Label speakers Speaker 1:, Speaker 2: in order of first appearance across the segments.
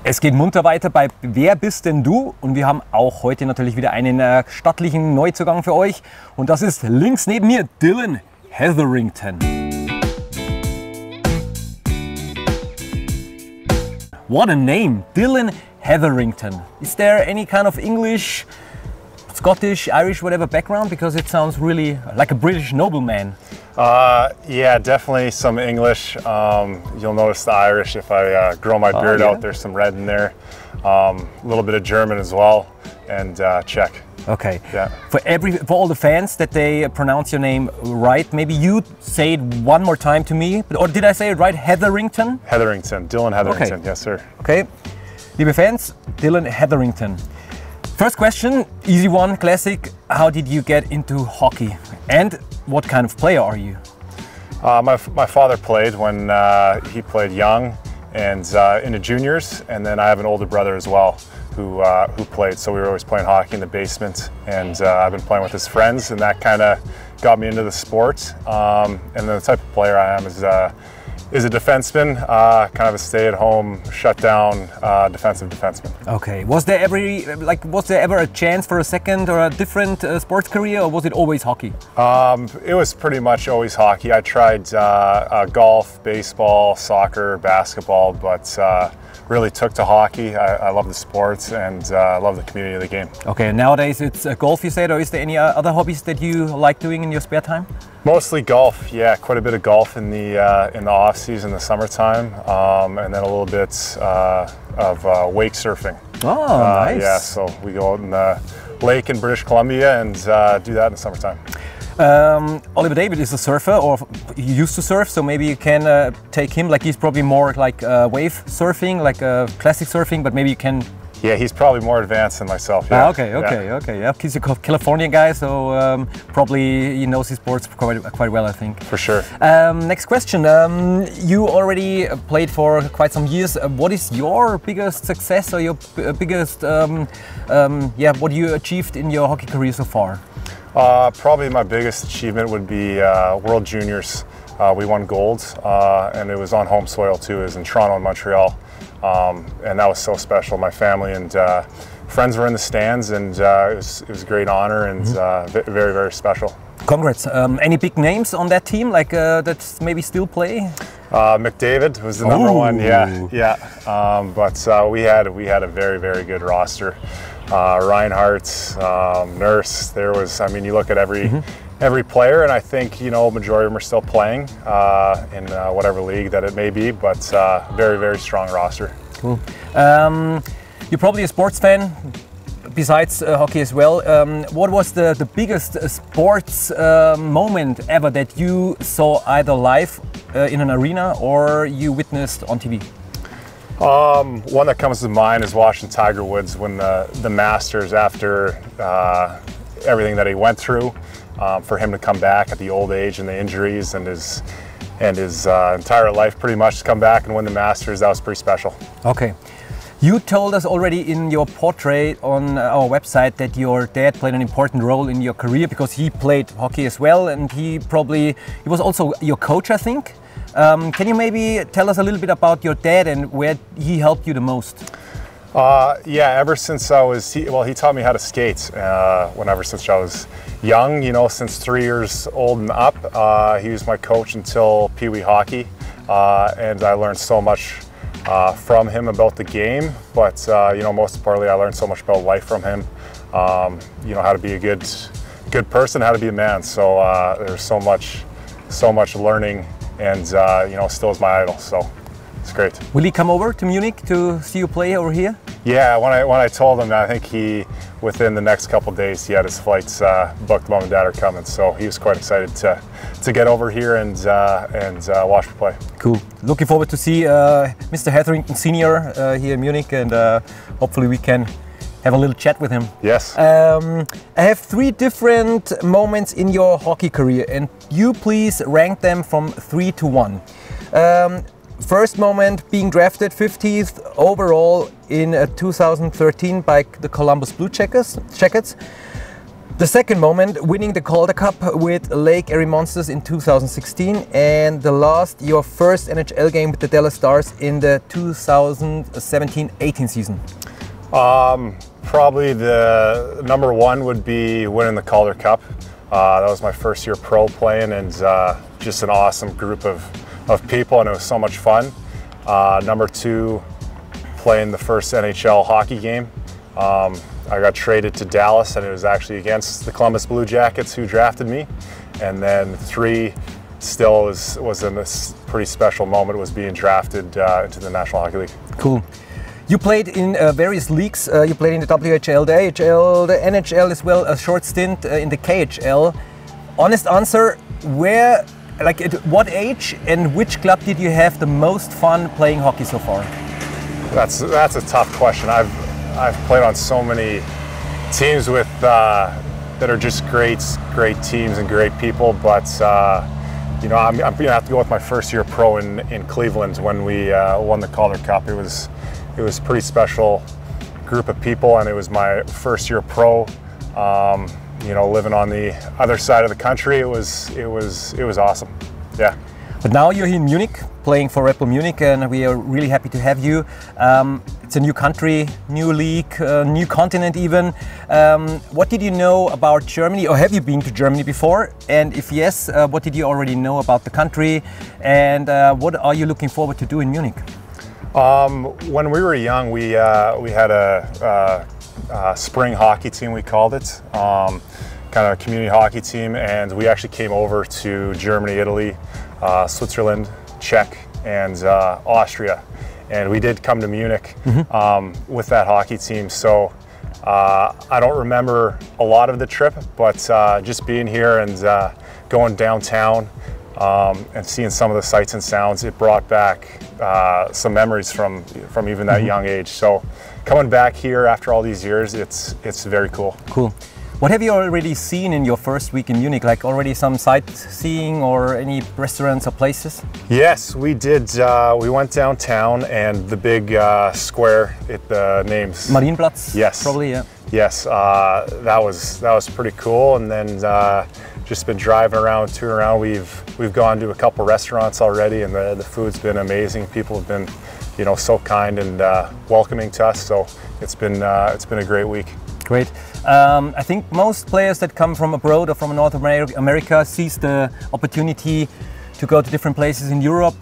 Speaker 1: Es geht munter weiter bei Wer bist denn du? Und wir haben auch heute natürlich wieder einen stattlichen Neuzugang für euch. Und das ist links neben mir Dillon Heatherington. What a name, Dillon Heatherington. Is there any kind of English, Scottish, Irish, whatever background? Because it sounds really like a British nobleman.
Speaker 2: Yeah, definitely some English. You'll notice the Irish if I grow my beard out. There's some red in there. A little bit of German as well, and Czech.
Speaker 1: Okay.
Speaker 2: Yeah.
Speaker 1: For all the fans that they pronounce your name right, maybe you say it one more time to me. Or did I say it right? Heatherington?
Speaker 2: Heatherington, Dillon Heatherington.
Speaker 1: Okay.
Speaker 2: Yes, sir.
Speaker 1: Okay. Liebe Fans, Dillon Heatherington. First question, easy one, classic. How did you get into hockey? And what kind of player are you?
Speaker 2: My father played when he played young and into juniors, and then I have an older brother as well who played. So we were always playing hockey in the basement, and I've been playing with his friends, and that kind of got me into the sport. And then the type of player I am is a defenseman, kind of a stay-at-home, shut-down defensive defenseman.
Speaker 1: Okay. Was there ever a chance for a second or a different sports career, or was it always hockey?
Speaker 2: It was pretty much always hockey. I tried golf, baseball, soccer, basketball, but really took to hockey. I love the sports and I love the community of the game.
Speaker 1: Okay. Nowadays it's golf, you said, or is there any other hobbies that you like doing in your spare time?
Speaker 2: Mostly golf, yeah. Quite a bit of golf in the off season, the summertime, and then a little bit of wake surfing.
Speaker 1: Oh, nice.
Speaker 2: Yeah, so we go out in the lake in British Columbia and do that in the summertime.
Speaker 1: Oliver David is a surfer, or he used to surf, so maybe you can take him. Like he's probably more like wave surfing, like classic surfing, but maybe you can.
Speaker 2: Yeah, he's probably more advanced than myself. Yeah.
Speaker 1: Okay. Yeah, he's a Californian guy, so probably he knows his sports quite well, I think.
Speaker 2: For sure.
Speaker 1: Next question. You already played for quite some years. What is your biggest success or your biggest, what you achieved in your hockey career so far?
Speaker 2: Probably my biggest achievement would be World Juniors. We won gold, and it was on home soil too. It was in Toronto and Montreal. And that was so special. My family and friends were in the stands, and it was a great honor and very, very special. Congrats.
Speaker 1: Any big names on that team, like that maybe still play?
Speaker 2: McDavid was the number one. Yeah. But we had a very, very good roster. Reinhardt, Nurse. There was. I mean, you look at every player, and I think majority of them are still playing in whatever league that it may be, but very, very strong roster.
Speaker 1: Cool. You're probably a sports fan, besides hockey as well. What was the biggest sports moment ever that you saw either live in an arena or you witnessed on TV?
Speaker 2: One that comes to mind is watching Tiger Woods win the Masters after everything that he went through. For him to come back at the old age and the injuries and his entire life pretty much to come back and win the Masters, that was pretty special.
Speaker 1: Okay. You told us already in your portrait on our website that your dad played an important role in your career because he played hockey as well, and he was also your coach, I think. Can you maybe tell us a little bit about your dad and where he helped you the most?
Speaker 2: Yeah, ever since he taught me how to skate ever since I was young, since 3 years old and up. He was my coach until Pee Wee hockey, and I learned so much from him about the game, but most importantly, I learned so much about life from him. How to be a good person, how to be a man. So there's so much learning, and still is my idol. So it's great.
Speaker 1: Will he come over to Munich to see you play over here?
Speaker 2: Yeah, when I told him, I think within the next couple of days, he had his flights booked. Mom and Dad are coming, so he was quite excited to get over here and watch me play.
Speaker 1: Cool. Looking forward to see Mr. Heatherington Senior here in Munich, and hopefully we can have a little chat with him.
Speaker 2: Yes.
Speaker 1: I have 3 different moments in your hockey career, and you please rank them from 3 to 1. First moment, being drafted 50th overall in 2013 by the Columbus Blue Jackets. The second moment, winning the Calder Cup with Lake Erie Monsters in 2016, and the last, your first NHL game with the Dallas Stars in the 2017-18 season.
Speaker 2: Probably the number one would be winning the Calder Cup. That was my first year pro playing, and just an awesome group of people, and it was so much fun. Number two, playing the first NHL hockey game. I got traded to Dallas, and it was actually against the Columbus Blue Jackets, who drafted me. And then three, still was in this pretty special moment, was being drafted into the National Hockey League.
Speaker 1: Cool. You played in various leagues. You played in the WHL, the AHL, the NHL as well, a short stint in the KHL. Honest answer, where, like at what age and which club did you have the most fun playing hockey so far?
Speaker 2: That's a tough question. I've played on so many teams with that are just great teams and great people, but you know, I'm gonna have to go with my first year pro in Cleveland when we won the Calder Cup. It was a pretty special group of people, and it was my first year pro. You know, living on the other side of the country, it was awesome. Yeah.
Speaker 1: But now you're here in Munich, playing for Red Bull Munich, and we are really happy to have you. It's a new country, new league, new continent even. What did you know about Germany, or have you been to Germany before? And if yes, what did you already know about the country? And what are you looking forward to do in Munich?
Speaker 2: When we were young, we had a spring hockey team, we called it, kind of a community hockey team, and we actually came over to Germany, Italy, Switzerland, Czech, and Austria, and we did come to Munich with that hockey team. So I don't remember a lot of the trip, but just being here and going downtown and seeing some of the sights and sounds, it brought back some memories from even that young age. So coming back here after all these years, it's very cool.
Speaker 1: Cool. What have you already seen in your first week in Munich? Like already some sightseeing or any restaurants or places?
Speaker 2: Yes, we did. We went downtown, and the big square, the name's
Speaker 1: Marienplatz.
Speaker 2: Yes,
Speaker 1: probably. Yeah.
Speaker 2: Yes, that was pretty cool. And then just been driving around, touring around. We've gone to a couple restaurants already, and the food's been amazing. People have been, you know, so kind and welcoming to us. So it's been a great week.
Speaker 1: Great. I think most players that come from abroad or from North America seize the opportunity to go to different places in Europe.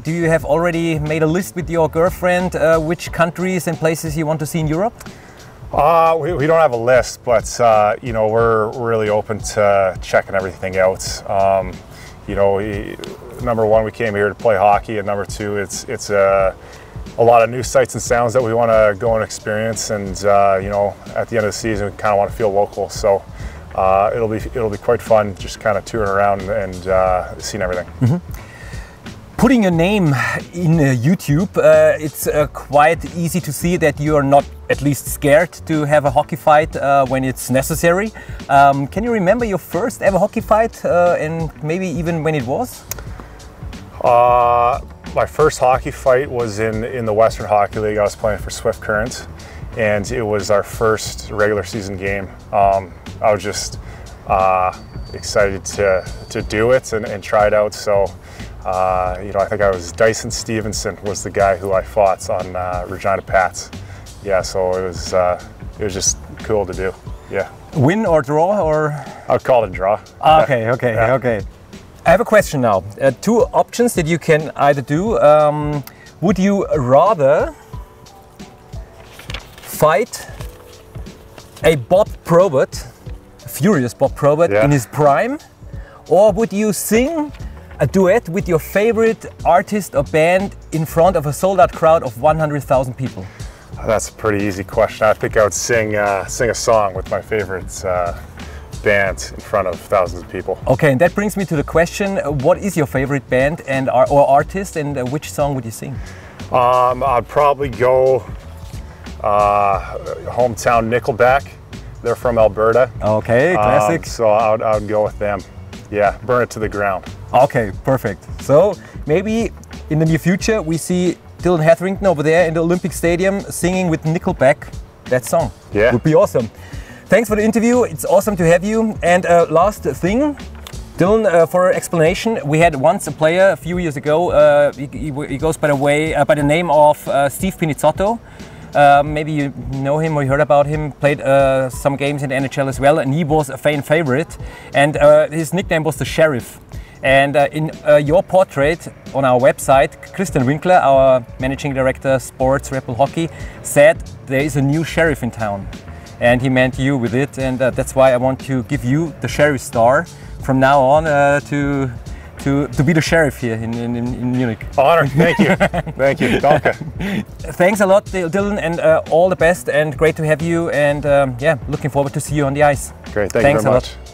Speaker 1: Do you have already made a list with your girlfriend which countries and places you want to see in Europe?
Speaker 2: We don't have a list, but you know, we're really open to checking everything out. You know, number one, we came here to play hockey, and number two, it's a lot of new sights and sounds that we want to go and experience, and you know, at the end of the season, we kind of want to feel local. So it'll be quite fun, just kind of touring around and seeing everything. Putting
Speaker 1: your name in YouTube, it's quite easy to see that you are not at least scared to have a hockey fight when it's necessary. Can you remember your first ever hockey fight, and maybe even when it was?
Speaker 2: My first hockey fight was in the Western Hockey League. I was playing for Swift Current, and it was our first regular season game. I was just excited to do it and try it out. So, you know, I think Dyson Stevenson was the guy who I fought on Regina Pats. Yeah, so it was just cool to do. Yeah.
Speaker 1: Win or draw, or?
Speaker 2: I would call it a draw.
Speaker 1: Okay, yeah. Okay, yeah. Okay. I have a question now. Two options that you can either do. Would you rather fight a Bob Probert, a furious Bob Probert, in his prime, or would you sing a duet with your favorite artist or band in front of a sold-out crowd of 100,000 people?
Speaker 2: That's a pretty easy question. I think I would sing a song with my favorite band in front of thousands of people.
Speaker 1: Okay, and that brings me to the question: what is your favorite band and or artist, and which song would you sing?
Speaker 2: I'd probably go hometown Nickelback. They're from Alberta.
Speaker 1: Okay, classic.
Speaker 2: So I would go with them. Yeah, Burn It to the Ground.
Speaker 1: Okay, perfect. So maybe in the near future we see Dillon Heatherington over there in the Olympic Stadium singing with Nickelback that song.
Speaker 2: Yeah.
Speaker 1: Would be awesome. Thanks for the interview. It's awesome to have you. And last thing, Dillon, for explanation, we had once a player a few years ago. He goes by the name of Steve Pinizzotto. Maybe you know him or you heard about him. Played some games in the NHL as well, and he was a fan favorite. And his nickname was the Sheriff. And in your portrait on our website, Christian Winkler, our managing director, sports, Red Bull Hockey, said there is a new sheriff in town. And he meant you with it, and that's why I want to give you the Sheriff Star from now on to be the sheriff here in Munich.
Speaker 2: Honor, thank you. Thank you, danke.
Speaker 1: Thanks a lot, Dillon, and all the best, and great to have you, and yeah, looking forward to see you on the ice.
Speaker 2: Great, thank you very much.
Speaker 1: Thanks a lot.